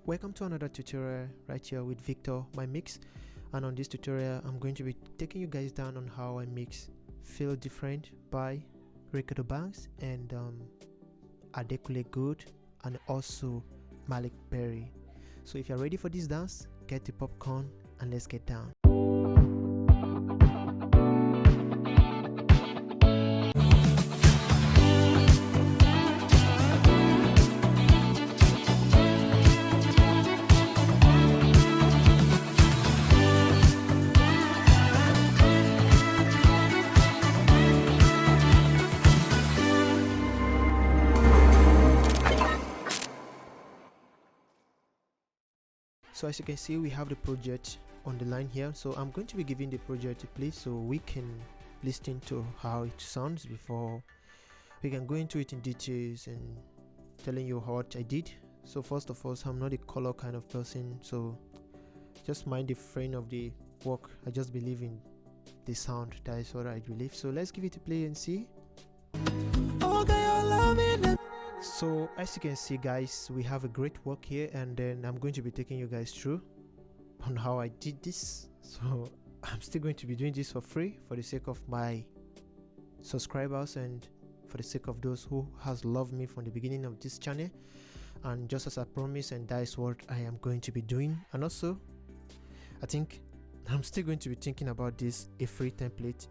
Welcome to another tutorial right here with Victor, my mix. And on this tutorial I'm going to be taking you guys down on how I mix Feel Different by Reekado Banks and Adekule Good and also Malik Berry. So if you're ready for this dance, get the popcorn and let's get down. So as you can see, we have the project on the line here, so I'm going to be giving the project a play so we can listen to how it sounds before we can go into it in details and telling you what I did. So first of all, I'm not a color kind of person, so just mind the frame of the work. I just believe in the sound. That is what I believe. So let's give it a play and see. So as you can see guys, we have a great work here, and then I'm going to be taking you guys through on how I did this. So I'm still going to be doing this for free for the sake of my subscribers and for the sake of those who has loved me from the beginning of this channel, and just as I promised, and that is what I am going to be doing. And also I think I'm still going to be thinking about this, a free template.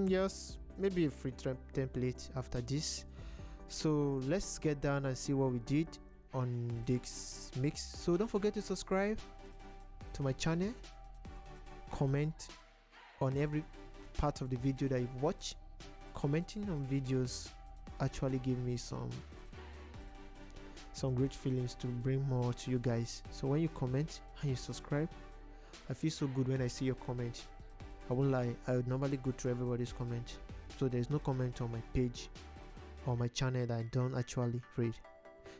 Yes, maybe a free template after this. So let's get down and see what we did on this mix. So don't forget to subscribe to my channel, comment on every part of the video that you watch. Commenting on videos actually give me some great feelings to bring more to you guys. So when you comment and you subscribe, I feel so good when I see your comment. I won't lie, I would normally go through everybody's comment, so there's no comment on my page or my channel that I don't actually read.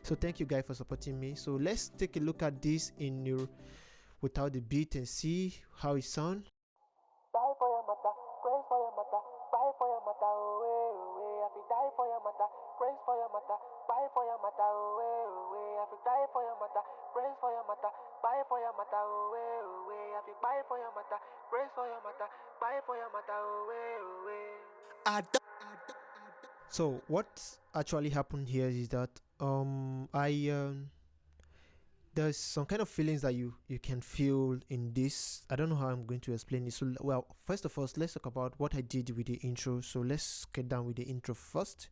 So thank you guys for supporting me. So let's take a look at this in your without the beat and see how it sounds. Die for your matter, grace for your matter, buy for your matter, away, away. I feel die for your matter, grace for your matter, buy for your matter, away, away. I feel die for your matter, grace for your matter, buy for your matter, away, away. I feel buy for your matter, grace for your matter, buy for your matter, away, away. So what actually happened here is that there's some kind of feelings that you can feel in this. I don't know how I'm going to explain it. So well, first of all, let's talk about what I did with the intro. So let's get down with the intro first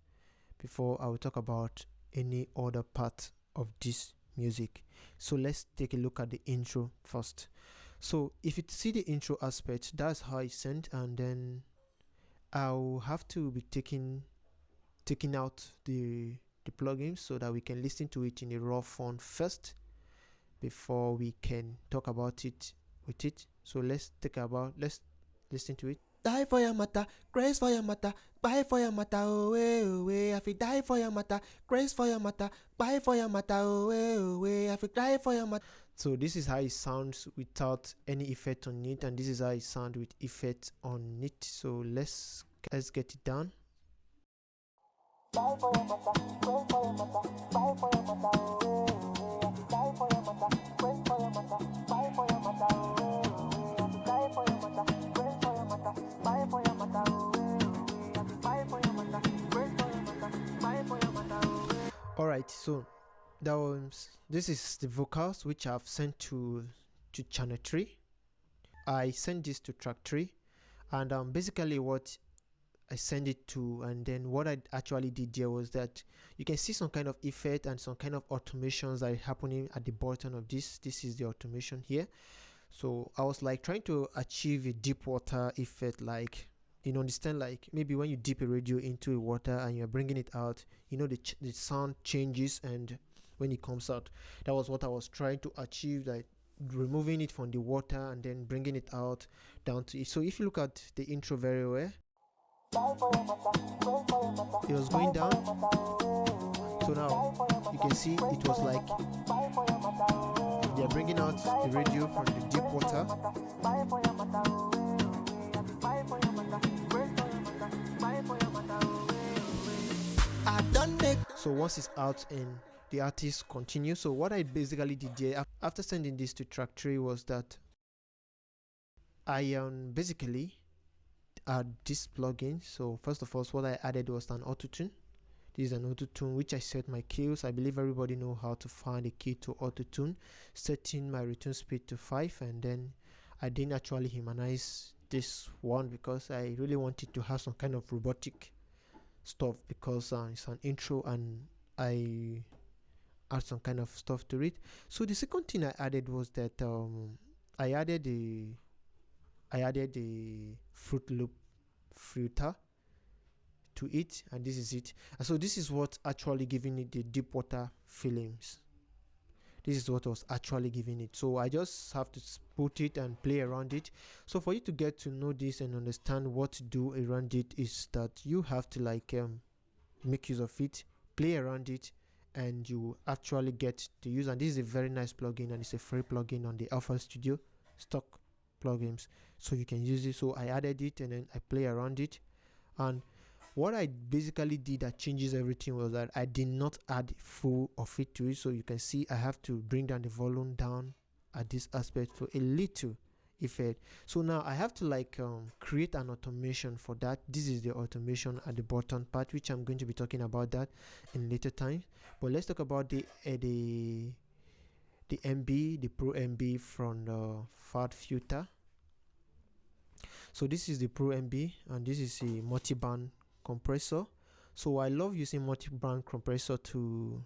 before I will talk about any other part of this music. So let's take a look at the intro first. So if you see the intro aspect, that's how I sent, and then I'll have to be taking out the plugins so that we can listen to it in a raw form first before we can talk about it with it. So let's listen to it. Die for your matter, grace for your matter, buy for your matter, away, away. I feel die for your matter, grace for your matter, buy for your matter, away, away. I feel die for your matter. So this is how it sounds without any effect on it, and this is how it sounds with effect on it. So let's get it done. Die for your matter, grace for your matter, buy for your matter, away, away. I feel die for your matter, grace for your matter, buy for your matter, away, away. I feel die for your matter, grace for your matter, buy for your matter, away, away. I feel buy for your matter, grace for your matter, buy for your matter, away. All right, so this is the vocals which I've sent to channel 3. I sent this to track 3, and basically what I send it to, and then what I actually did there was that you can see some kind of effect and some kind of automations that are happening at the bottom of this. This is the automation here. So I was like trying to achieve a deep water effect, like, you know, understand, like maybe when you dip a radio into a water and you're bringing it out, you know, the sound changes, and when it comes out, that was what I was trying to achieve, like removing it from the water and then bringing it out down to it. So if you look at the intro very well, it was going down. So now you can see it was like they're bringing out the radio from the deep water. So once it's out and the artist continue. So what I basically did here after sending this to track 3 was that I basically add this plugin. So first of all, what I added was an auto tune. This is an auto tune which I set my keys. I believe everybody know how to find a key to auto tune. Setting my return speed to 5, and then I didn't actually humanize this one because I really wanted to have some kind of robotic stuff, because it's an intro and I add some kind of stuff to it. So the second thing I added was that I added the Fruit Loop filter to it, and this is it. And so this is what actually giving it the deep water feelings. This is what was actually giving it. So I just have to put it and play around it. So for you to get to know this and understand what to do around it, is that you have to like make use of it, play around it, and you actually get to use. And this is a very nice plugin, and it's a free plugin on the Alpha Studio stock plugins, so you can use it. So I added it and then I play around it, and what I basically did that changes everything was that I did not add full of it to it. So you can see I have to bring down the volume down at this aspect for a little effect. So now I have to like create an automation for that. This is the automation at the bottom part, which I'm going to be talking about that in later time. But let's talk about the MB, the Pro MB from the FAD filter. So this is the Pro MB, and this is a multi-band compressor. So I love using multi-band compressor to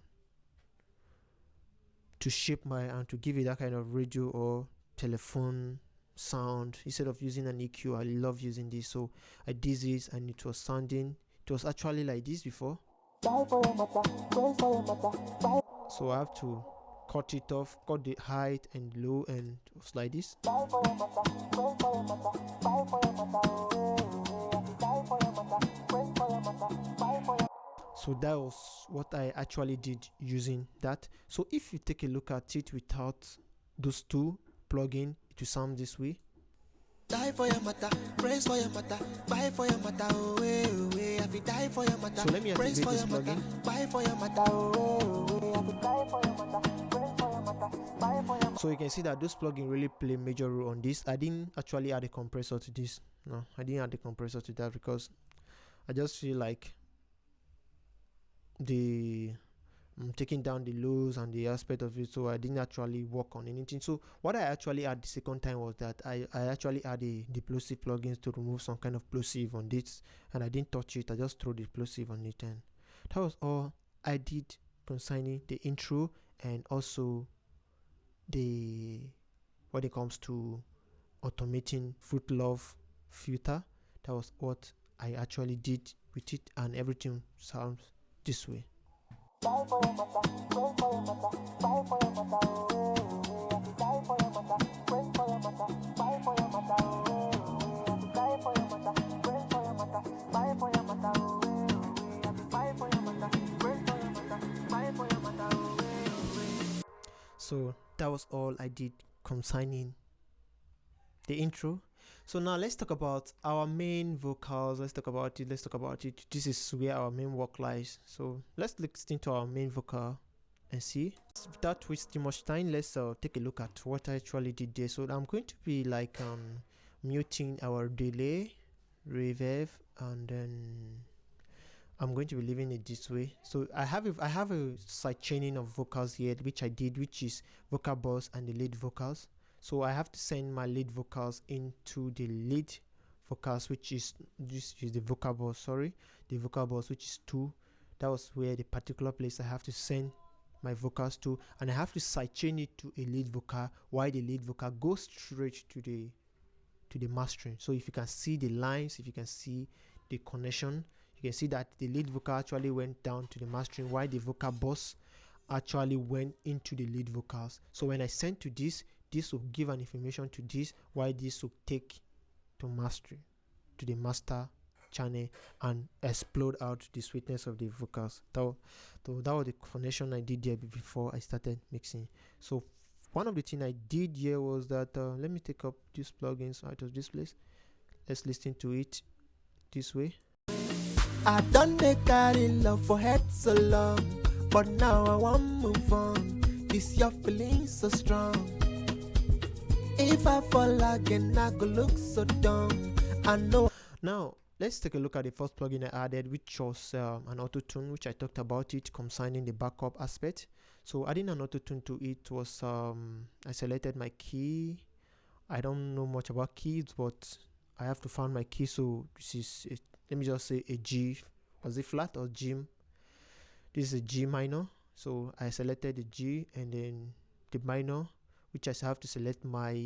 shape my and to give it that kind of radio or telephone sound instead of using an EQ. I love using this, so I did this, and it was actually like this before. So I have to cut it off, cut the height and low, and it was like this. So that was what I actually did using that. So if you take a look at it without those two plugins, it will sound this way. Die for your matter, praise for your matter, buy for your matter, away, I die for your matter. So let me activate this plugin. Buy for your matter, die for your matter, praise for your matter, buy for your matter. So you can see that those plugins really play a major role on this. I didn't actually add a compressor to this. No, I didn't add a compressor to that because I just feel like taking down the lows and the aspect of it, so I didn't actually work on anything. So what I actually had the second time was that I actually added the plosive plugins to remove some kind of plosive on this, and I didn't touch it. I just threw the plosive on it, and that was all I did concerning the intro, and also the when it comes to automating Fruit Love filter. That was what I actually did with it, and everything sounds this way. So that was all I did concerning the intro. So now let's talk about our main vocals. Let's talk about it. This is where our main work lies. So let's listen to our main vocal and see. Without wasting much time, let's take a look at what I actually did there. So I'm going to be like muting our delay, reverb, and then I'm going to be leaving it this way. So I have a side chaining of vocals here, which I did, which is vocal boss and the lead vocals. So I have to send my lead vocals into the lead vocals, which is the vocal boss, the vocal boss, which is 2. That was where the particular place I have to send my vocals to, and I have to sidechain it to a lead vocal, while the lead vocal goes straight to the mastering. So if you can see the lines, if you can see the connection, you can see that the lead vocal actually went down to the mastering, while the vocal boss actually went into the lead vocals. So when I send to this will give an information to this, while this will take to mastering, to the master channel, and explode out the sweetness of the vocals. That was the connection I did there before I started mixing. So one of the things I did here was that let me take up these plugins out of this place. Let's listen to it this way. I done they carry love for head so long, but now I want move on. This your feeling so strong. If I fall again, I go look so dumb. I know. Now let's take a look at the first plugin I added, which was an auto tune, which I talked about it concerning the backup aspect. So adding an auto tune to it was I selected my key. I don't know much about keys, but I have to find my key. So this is let me just say a G. Was it flat or G? This is a G minor. So I selected the G and then the minor, which I have to select my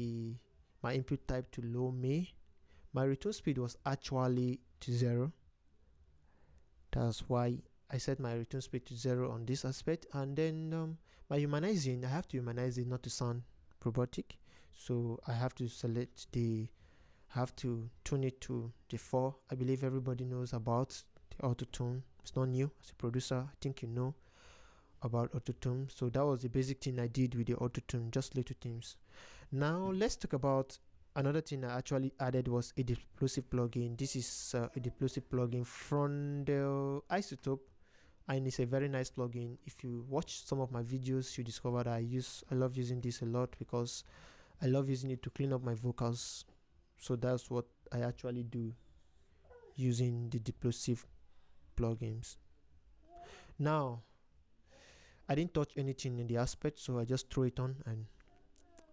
input type to low Mi. My return speed was actually to 0. That's why I set my return speed to 0 on this aspect. And then my humanizing, I have to humanize it not to sound robotic. So I have to select have to tune it to the 4. I believe everybody knows about the auto tune. It's not new. As a producer, I think you know about auto tune. So that was the basic thing I did with the auto tune, just little things. Now let's talk about another thing I actually added was a Diplosive plugin. This is a Diplosive plugin from the Isotope, and it's a very nice plugin. If you watch some of my videos, you discover that I love using this a lot because I love using it to clean up my vocals. So that's what I actually do using the Diplosive plugins. Now I didn't touch anything in the aspect, so I just throw it on and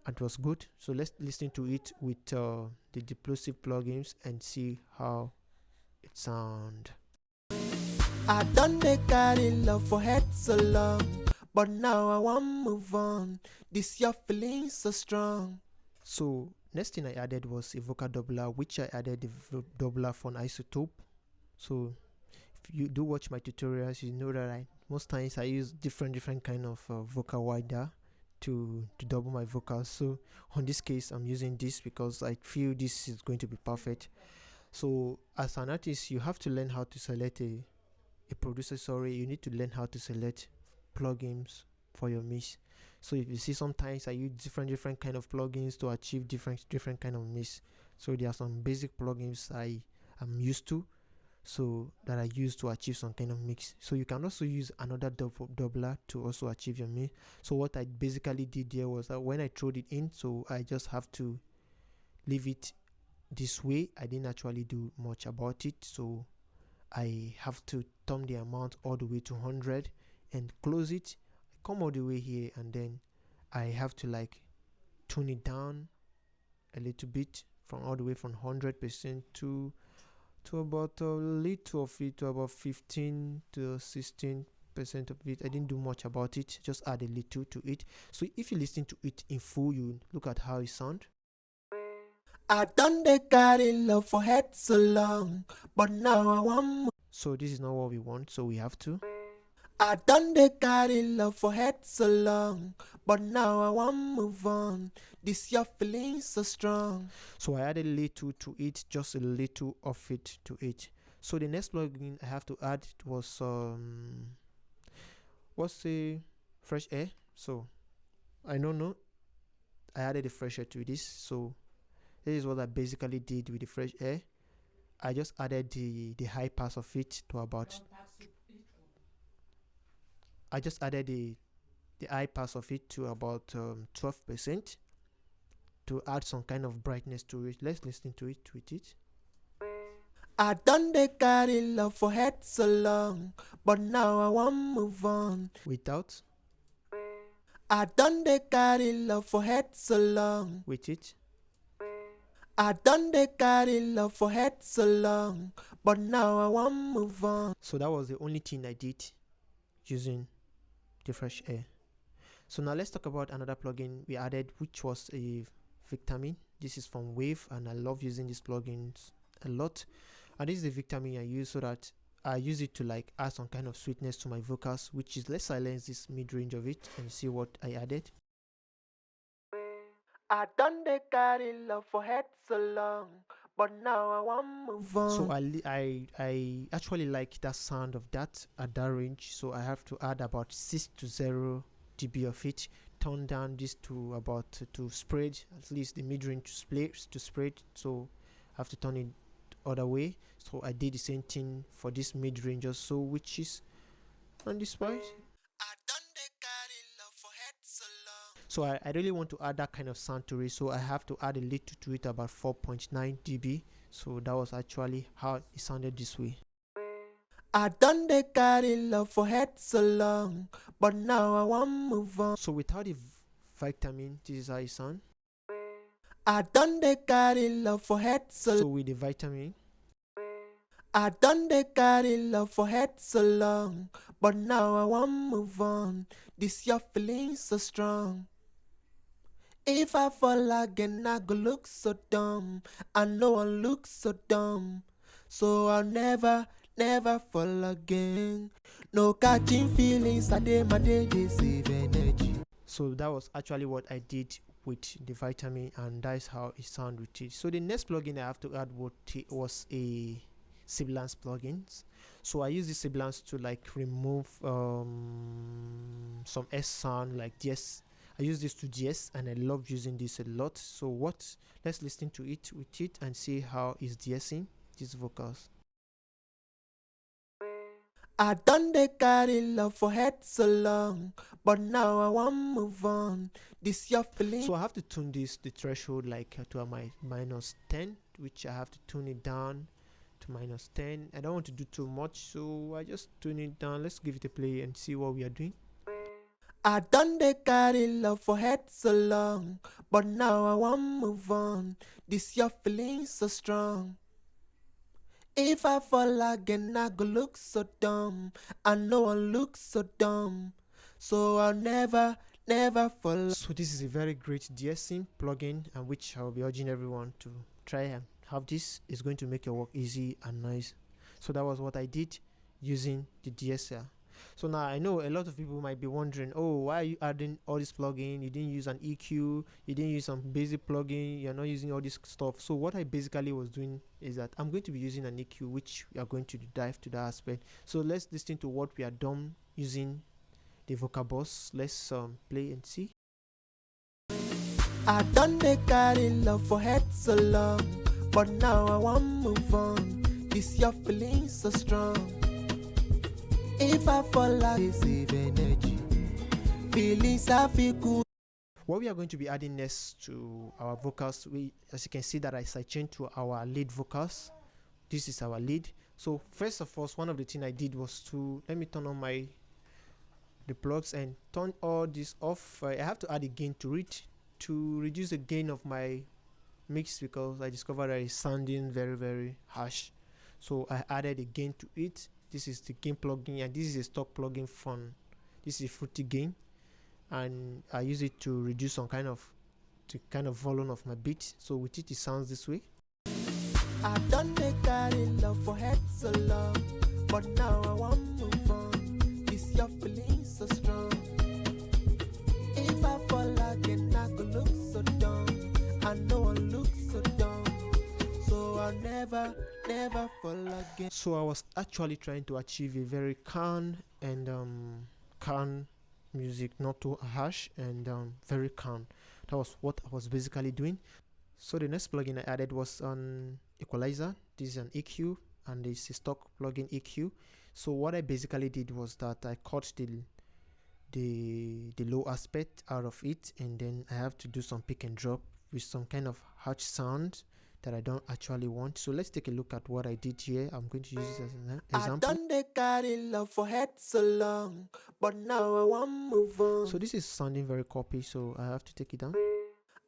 it was good. So let's listen to it with the Diplosive plugins and see how it sound. I done they carry love for head so long, but now I want move on. This your feeling so strong. So next thing I added was a vocal doubler, which I added the doubler from Isotope. So if you do watch my tutorials, you know that most times I use different kind of vocal wider to double my vocals. So on this case, I'm using this because I feel this is going to be perfect. So as an artist, you have to learn how to select a producer. You need to learn how to select plugins for your mix. So if you see, sometimes I use different kind of plugins to achieve different kind of mix. So there are some basic plugins I am used to, so that I use to achieve some kind of mix. So you can also use another doubler to also achieve your mix. So what I basically did there was that when I threw it in, so I just have to leave it this way. I didn't actually do much about it, so I have to turn the amount all the way to 100 and close it. I come all the way here and then I have to like tune it down a little bit from all the way from 100% to about a little of it, to about 15 to 16% of it. I didn't do much about it, just add a little to it. So if you listen to it in full, you look at how it sounds. I done they carry love for head so long, but now I want. So this is not what we want, so we have to. I done they carry love for head so long, but now I want move on. This your feeling so strong. So I added a little to it, just a little of it to it. So the next plugin I have to add was what's the fresh air. So I don't know, I added the fresh air to this. So this is what I basically did with the fresh air. I just added the high pass of it to about. I just added the high pass of it to about 12% to add some kind of brightness to it. Let's listen to it with it. I done they carry love for head so long, but now I want move on. Without. I done they carry love for head so long. With it. I done they carry love for head so long, but now I want move on. So that was the only thing I did using the fresh air. So now let's talk about another plugin we added, which was a Victamin. This is from Wave, and I love using these plugins a lot. And this is the Victamin I use so that I use it to like add some kind of sweetness to my vocals, which is, let's silence this mid-range of it and see what I added. I done they carry love for head so long, but now I want move on. So I actually like that sound of that at that range, so I have to add about 6 to 0 dB of it, turn down this to about to spread, at least the mid-range to spread, so I have to turn it other way. So I did the same thing for this mid-range also, which is on this part. So I really want to add that kind of sound to it, so I have to add a little to it, about 4.9 dB. So that was actually how it sounded this way. I done the carry love for head so long, but now I want move on. So without the vitamin, this is how it sound. I done the carry love for head so with the vitamin. I done the carry love for head so long, but now I want move on. This your feeling so strong. If I fall again, I go look so dumb. I know I look so dumb. So I'll never fall again. No catching feelings, I day my day, they save energy. So that was actually what I did with the vitamin, and that's how it sounded with it. So the next plugin I have to add was a sibilance plugins. So I use the sibilance to like remove some S sound like DS. I use this to DS and I love using this a lot. So let's listen to it with it and see how it's DSing these vocals. I done the carry love for head so long, but now I want move on. This your feeling. So I have to tune the threshold like to my -10, which I have to tune it down to -10. I don't want to do too much, so I just tune it down. Let's give it a play and see what we are doing. I done the carry love for head so long, but now I want move on. This your feeling so strong. If I fall again, I go look so dumb. I know I look so dumb. So I'll never fall. So this is a very great DSing plugin, and which I'll be urging everyone to try and have this. It's going to make your work easy and nice. So that was what I did using the DSL. So now I know a lot of people might be wondering, oh, why are you adding all this plugin? You didn't use an EQ, you didn't use some basic plugin, you're not using all this stuff. So what I basically was doing is that I'm going to be using an EQ, which we are going to dive to that aspect. So let's listen to what we are done using the vocal box. Let's play and see. I done the carry love for head so long, but now I want move on. This your feeling so strong. If I fall I save energy. Feelings I feel good. What we are going to be adding next to our vocals, as you can see that I changed to our lead vocals. This is our lead. So first of all, one of the things I did was to let me turn on the plugs and turn all this off. I have to add a gain to it to reduce the gain of my mix, because I discovered that it's sounding very, very harsh. So I added a gain to it. This is the gain plugin, and this is a stock plugin from this is Fruity Gain, and I use it to reduce some kind of volume of my beat. So with it sounds this way. I done the carry love for head so long, but now I want move on. This your feeling so strong. If I fall again, I go look so dumb. I know I look so dumb. So I'll never fall again. So I was actually trying to achieve a very calm and calm music, not too harsh, and very calm. That was what I was basically doing. So the next plugin I added was an equalizer. This is an EQ, and this is a stock plugin EQ. So what I basically did was that I cut the low aspect out of it, and then I have to do some pick and drop with some kind of harsh sound that I don't actually want. So let's take a look at what I did here. I'm going to use this as an example. I done the carry love for head so long, but now I want move on. So this is sounding very copy, so I have to take it down.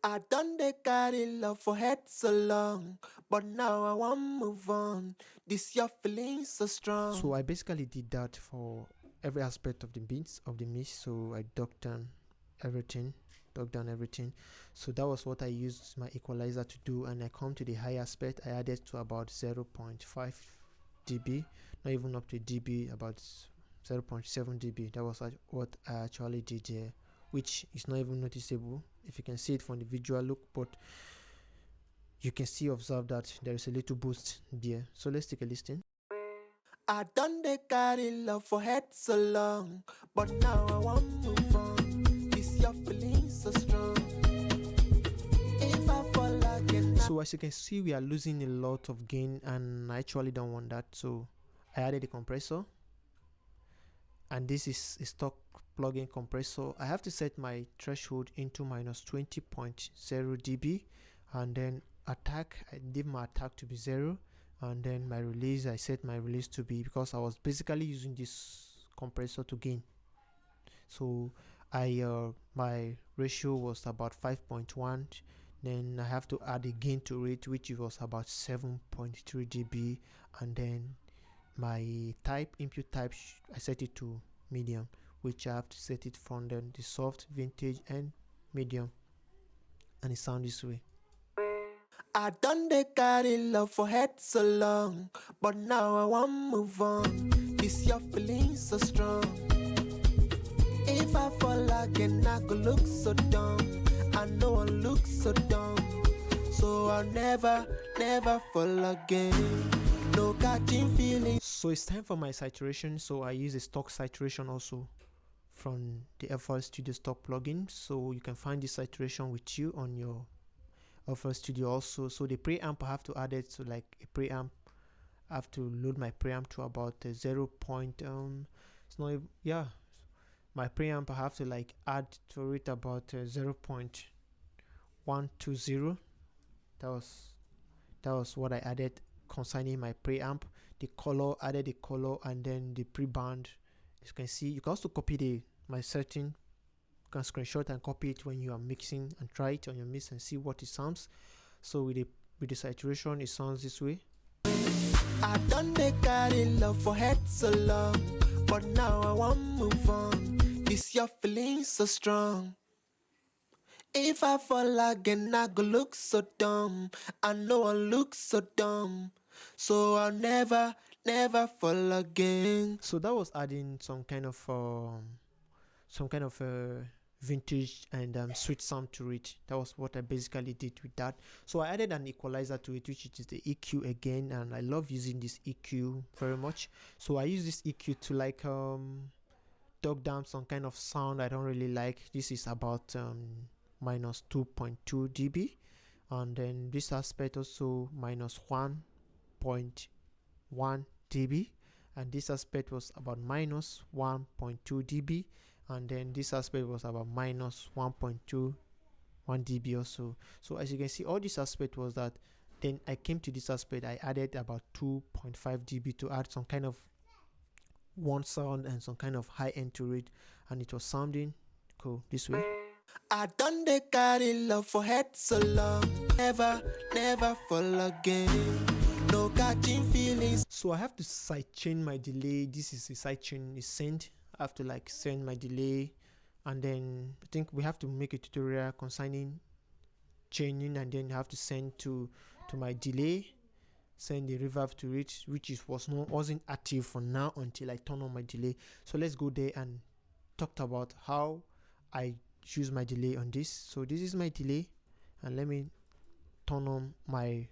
I done the carry love for head so long, but now I want move on. This your feeling so strong. So I basically did that for every aspect of the beats of the mix. So I dug down everything. So that was what I used my equalizer to do, and I come to the high aspect. I added to about 0.5 dB, not even up to dB, about 0.7 dB. That was what I actually did here, which is not even noticeable if you can see it from the visual look, but you can still observe that there is a little boost there. So let's take a listen. I done the carry love for head so long, but now I want move on. This your feeling so strong. If I fall again, So as you can see, we are losing a lot of gain, and I actually don't want that, so I added a compressor, and this is a stock plugin compressor. I have to set my threshold into minus 20.0 dB, and then attack, I leave my attack to be 0, and then my release, I set my release to be, because I was basically using this compressor to gain. So my ratio was about 5.1, then I have to add a gain to it, which was about 7.3 dB, and then my input type, I set it to medium, which I have to set it from then the soft, vintage, and medium, and it sounds this way. I done the carry love for head so long, but now I want move on. This your feeling so strong. If I fall again, I go look so dumb. I know I look so dumb, so I'll never fall again. No catching feelings. So it's time for my saturation. So I use a stock saturation also from the FL Studio stock plugin. So you can find this saturation with you on your FL Studio also. So the preamp, I have to add it to like a preamp. I have to load my preamp to about 0. It's not even, yeah, my preamp, I have to like add to it about 0.120. That was what I added concerning my preamp. The color, added the color, and then the pre-band. As you can see, you can also copy my setting. You can screenshot and copy it when you are mixing, and try it on your mix and see what it sounds. So with the saturation, it sounds this way. I done the carry love for head so long, but now I want move on. This your feeling so strong. If I fall again, I go look so dumb. I know I look so dumb, so I'll never fall again. So that was adding some kind of vintage and sweet sound to it. That was what I basically did with that. So I added an equalizer to it, which is the EQ again, and I love using this EQ very much. So I use this EQ to like dog down some kind of sound I don't really like. This is about minus 2.2 dB, and then this aspect also minus 1.1 dB, and this aspect was about minus 1.2 dB, and then this aspect was about minus 1.21 dB also. So as you can see, all this aspect was that. Then I came to this aspect, I added about 2.5 dB to add some kind of one sound and some kind of high end to it, and it was sounding cool this way. I done the carry love for head so long, never fall again. No catching feelings. So I have to sidechain my delay. This is a sidechain is sent. I have to like send my delay, and then I think we have to make a tutorial concerning chaining, and then you have to send to my delay, send the reverb to it, which wasn't active for now until I turn on my delay. So let's go there and talk about how I choose my delay on this. So this is my delay, and let me turn on my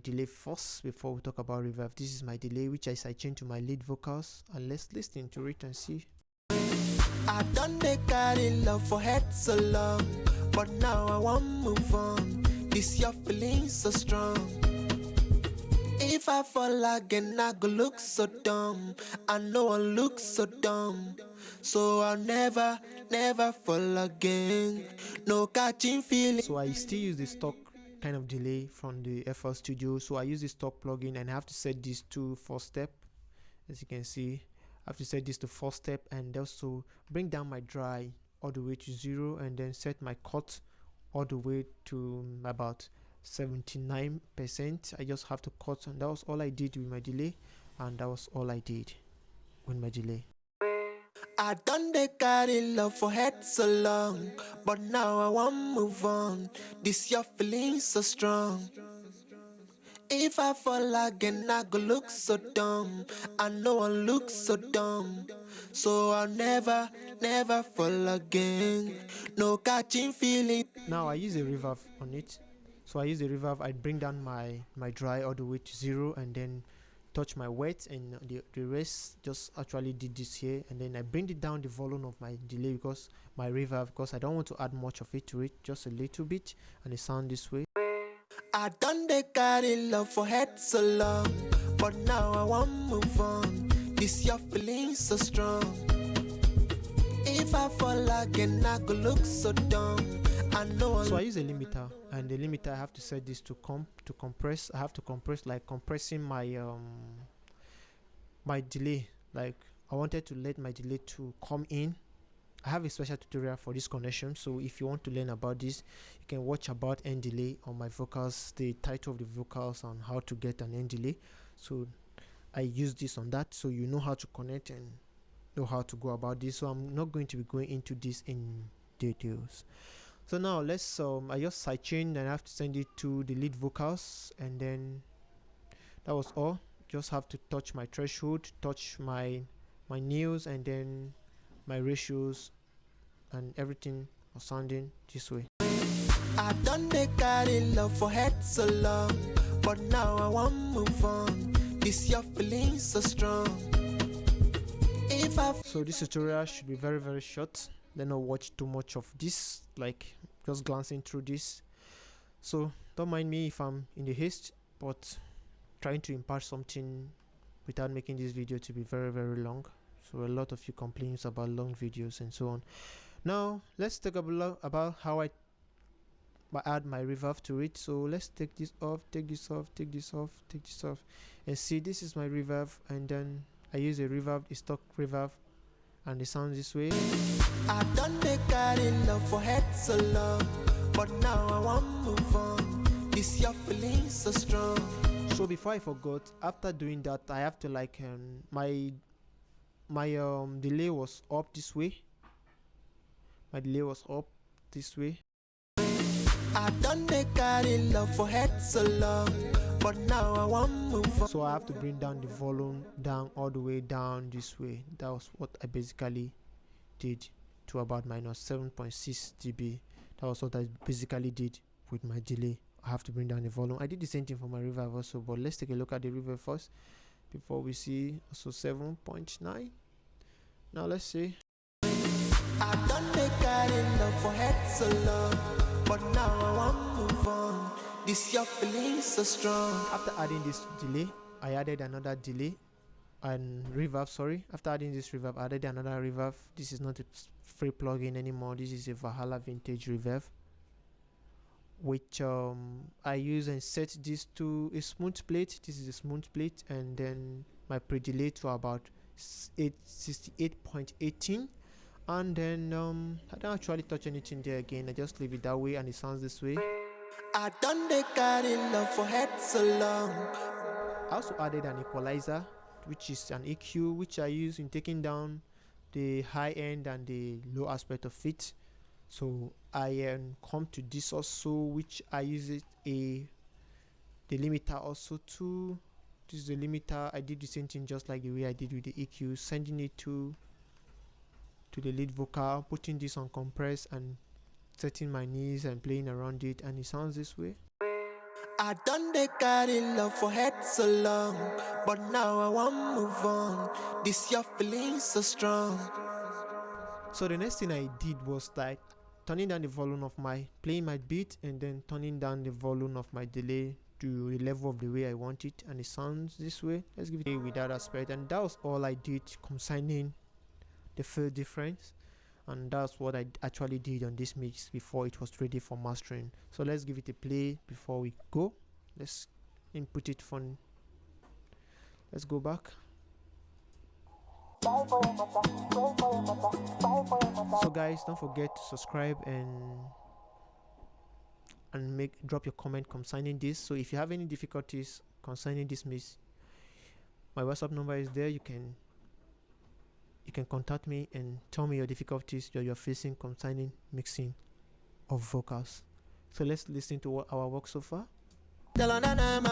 delay first before we talk about reverb. This is my delay, which I sidechain to my lead vocals, and let's listen to it and see. I done the carry love for head so long, but now I want move on. This your feeling so strong. If I fall again, I go look so dumb. I know I look so dumb, so I'll never fall again. No catching feeling. So I still use the stock kind of delay from the FL Studio. So I use the stock plugin, and I have to set this to 4 step. As you can see, I have to set this to 4 step, and also bring down my dry all the way to 0, and then set my cut all the way to about 79%. I just have to cut, and that was all I did with my delay, and that was all I did with my delay. I done the carry love for head so long, but now I want move on. This your feeling so strong. If I fall again, I go look so dumb. I know I look so dumb, so I'll never fall again. No catching feeling. Now I use a reverb on it. So I use the reverb. I bring down my dry all the way to 0, and then touch my wet, and the rest just actually did this here, and then I bring it down the volume of my delay, because my reverb, because I don't want to add much of it to it, just a little bit, and it sound this way. I done they carry love for head so long, but now I want move on. This your feeling so strong. If I fall again, I go look so dumb. I know. So I use a limiter, and the limiter I have to set this to compress. I have to compress, like compressing my my delay. Like I wanted to let my delay to come in. I have a special tutorial for this connection, so if you want to learn about this, you can watch about end delay on my vocals, the title of the vocals on how to get an end delay. So I use this on that, so you know how to connect and know how to go about this. So I'm not going to be going into this in details. So now let's I just sidechain and I have to send it to the lead vocals, and then that was all. Just have to touch my threshold, touch my nails, and then my ratios, and everything was sounding this way. I done they carry love for head so long, but now I want move on. This your feeling so strong. So this tutorial should be very, very short. Then not watch too much of this, like just glancing through this. So don't mind me if I'm in the haste, but trying to impart something without making this video to be very, very long. So a lot of you complain about long videos and so on. Now let's talk about how I add my reverb to it. So let's take this off, take this off, take this off, take this off, and see, this is my reverb, and then I use a reverb, a stock reverb, and it sounds this way. I done they carry love for head so long, but now I want move on. This your feeling so strong. So before I forgot, after doing that, I have to like my delay was up this way. My delay was up this way. I done they carry love for head so long, but now I want move on. So I have to bring down the volume down all the way down this way. That was what I basically did, to about minus 7.6 dB. That was what I basically did with my delay. I have to bring down the volume. I did the same thing for my reverb also, but let's take a look at the reverb first before we see. Also 7.9. Now let's see. I done they carry love for head so long, but now I want move on. This your feeling so strong. After adding this delay, I added another delay and reverb. Sorry, after adding this reverb, I added another reverb. This is not a free plugin anymore. This is a Valhalla vintage reverb, which I use and set this to a smooth plate. This is a smooth plate, and then my pre-delay to about 68.18, and then I don't actually touch anything there again. I just leave it that way, and it sounds this way. I done they carry love for head so long. I also added an equalizer, which is an EQ, which I use in taking down the high end and the low aspect of it. So I come to this also, which I use it the limiter also too. This is the limiter. I did the same thing just like the way I did with the EQ, sending it to the lead vocal, putting this on compress and setting my knees and playing around it, and it sounds this way. I done they carry love for head so long, but now I want move on. This your feeling so strong. So the next thing I did was like turning down the volume of playing my beat, and then turning down the volume of my delay to the level of the way I want it, and it sounds this way. Let's give it a with that aspect, and that was all I did concerning the field difference, and that's what I actually did on this mix before it was ready for mastering. So let's give it a play before we go. Let's input it from, let's go back. So guys, don't forget to subscribe and drop your comment concerning this. So if you have any difficulties concerning this mix, my WhatsApp number is there. You can contact me and tell me your difficulties that you're facing concerning mixing of vocals. So let's listen to our work so far.